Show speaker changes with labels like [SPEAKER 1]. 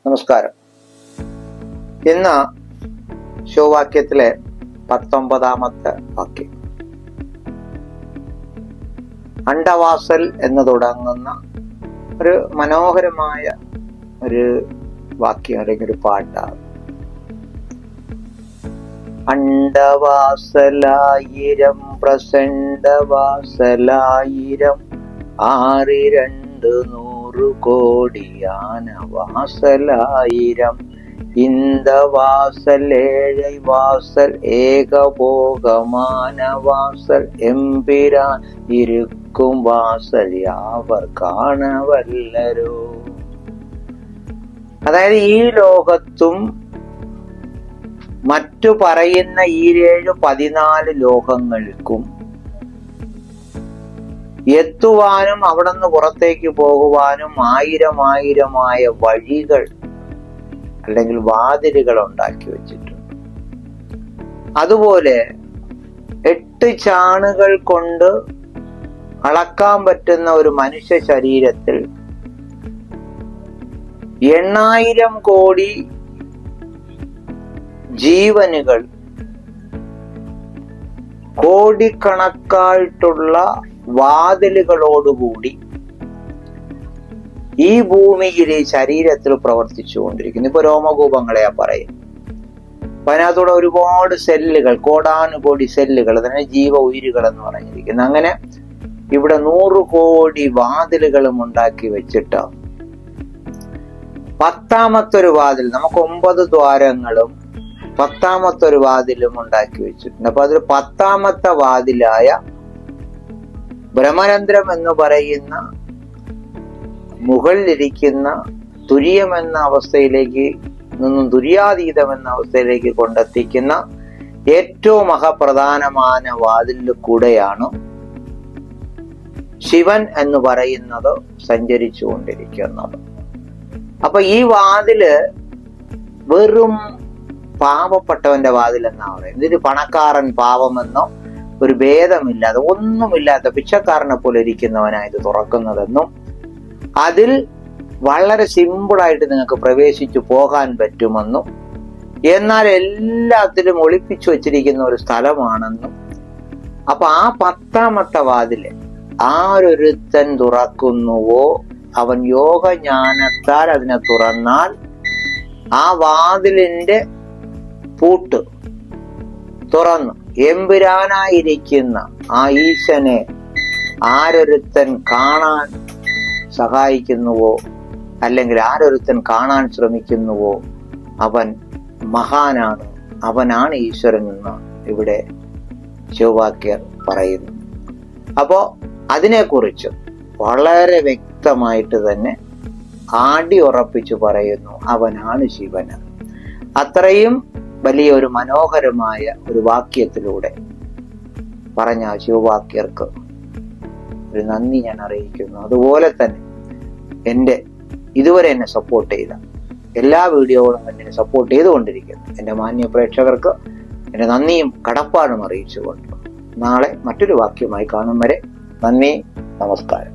[SPEAKER 1] നമസ്കാരം. ഇന്ന് ശിവവാക്യത്തിലെ 19ാമത്തെ വാക്യം. അണ്ടവാസൽ എന്ന് തുടങ്ങുന്ന ഒരു മനോഹരമായ ഒരു വാക്യം അല്ലെങ്കിൽ ഒരു പാട്ടാണ്. അണ്ടവാസലായിരം പ്രസണ്ടവാസലായിരം 6,200 കോടി ആനവാസലായിരം ഇന്ദവാസൽ 7 വാസൽ ഏകഭോഗമാനവാസൽ എம்பிരാൻ ഇരിക്കും വാസൽ യാവർ കാണവല്ലരോ. അതായത് ഈ ലോകത്തും മറ്റു പറയുന്ന ഈ 14 ലോകങ്ങൾക്കും എത്തുവാനും അവിടെ നിന്ന് പുറത്തേക്ക് പോകുവാനും 1000 വഴികൾ അല്ലെങ്കിൽ വാതിലുകൾ ഉണ്ടാക്കി വെച്ചിട്ടുണ്ട്. അതുപോലെ 8 ചാണുകൾ കൊണ്ട് അളക്കാൻ പറ്റുന്ന ഒരു മനുഷ്യ ശരീരത്തിൽ 8,000 കോടി ജീവനുകൾ, കോടിക്കണക്കായിട്ടുള്ള വാതിലുകളോടുകൂടി ഈ ഭൂമിയിൽ ഈ ശരീരത്തിൽ പ്രവർത്തിച്ചുകൊണ്ടിരിക്കുന്നു. ഇപ്പൊ രോമകൂപങ്ങളെയാ പറയും. അപ്പൊ അതിനകത്തൂടെ ഒരുപാട് സെല്ലുകൾ, കോടാനുകോടി സെല്ലുകൾ, അതിനെ ജീവ ഉയിരുകൾ എന്ന് പറഞ്ഞിരിക്കുന്നു. അങ്ങനെ ഇവിടെ 100 കോടി വാതിലുകളും ഉണ്ടാക്കി വെച്ചിട്ട് 10ാമത്തെ വാതിൽ, നമുക്ക് 9 ദ്വാരങ്ങളും 10ാമത്തെ വാതിലും ഉണ്ടാക്കി വെച്ചിട്ടുണ്ട്. അപ്പൊ അതിൽ 10ാമത്തെ വാതിലായ ബ്രഹ്മരന്ധ്രം എന്ന് പറയുന്ന മുകളിലിരിക്കുന്ന തുര്യം എന്ന അവസ്ഥയിലേക്ക് നിന്നും തുര്യാതീതം എന്ന അവസ്ഥയിലേക്ക് കൊണ്ടെത്തിക്കുന്ന ഏറ്റവും മഹാപ്രധാനമായ വാതിലിൽ കൂടെയാണ് ശിവൻ എന്ന് പറയുന്നത് സഞ്ചരിച്ചു കൊണ്ടിരിക്കുന്നത്. അപ്പൊ ഈ വാതില് വെറും പാവപ്പെട്ടവന്റെ വാതിൽ എന്നാ പറയുന്നത്. ഇതിന് പണക്കാരൻ പാവമെന്നോ ഒരു ഭേദമില്ലാതെ, ഒന്നുമില്ലാത്ത പിച്ചക്കാരനെ പോലെ ഇരിക്കുന്നവനായത് തുറക്കുന്നതെന്നും അതിൽ വളരെ സിമ്പിളായിട്ട് നിങ്ങൾക്ക് പ്രവേശിച്ചു പോകാൻ പറ്റുമെന്നും എന്നാൽ എല്ലാത്തിലും ഒളിപ്പിച്ചു വച്ചിരിക്കുന്ന ഒരു സ്ഥലമാണെന്നും. അപ്പൊ ആ 10ാമത്തെ വാതില് ആരൊരുത്തൻ തുറക്കുന്നുവോ അവൻ യോഗജ്ഞാനത്താൽ അതിനെ തുറന്നാൽ ആ വാതിലിന്റെ പൂട്ട് തുറന്നു എമ്പുരാനായിരിക്കുന്ന ആ ഈശനെ ആരൊരുത്തൻ കാണാൻ സഹായിക്കുന്നുവോ അല്ലെങ്കിൽ ആരൊരുത്തൻ കാണാൻ ശ്രമിക്കുന്നുവോ അവൻ മഹാനാണ്, അവനാണ് ഈശ്വരൻ എന്ന് ഇവിടെ ശിവവാക്യർ പറയുന്നു. അപ്പോ അതിനെക്കുറിച്ച് വളരെ വ്യക്തമായിട്ട് തന്നെ ആടി ഉറപ്പിച്ചു പറയുന്നു, അവനാണ് ശിവൻ. അത്രയും വലിയ ഒരു മനോഹരമായ ഒരു വാക്യത്തിലൂടെ പറഞ്ഞ ശിവവാക്യർക്ക് ഒരു നന്ദി ഞാൻ അറിയിക്കുന്നു. അതുപോലെ തന്നെ ഇതുവരെ എന്നെ സപ്പോർട്ട് ചെയ്ത എല്ലാ വീഡിയോകളും എന്നെ സപ്പോർട്ട് ചെയ്തുകൊണ്ടിരിക്കുന്നു എൻ്റെ മാന്യ പ്രേക്ഷകർക്ക് എൻ്റെ നന്ദിയും കടപ്പാടും അറിയിച്ചുകൊണ്ട് നാളെ മറ്റൊരു വാക്യമായി കാണും വരെ നന്ദി, നമസ്കാരം.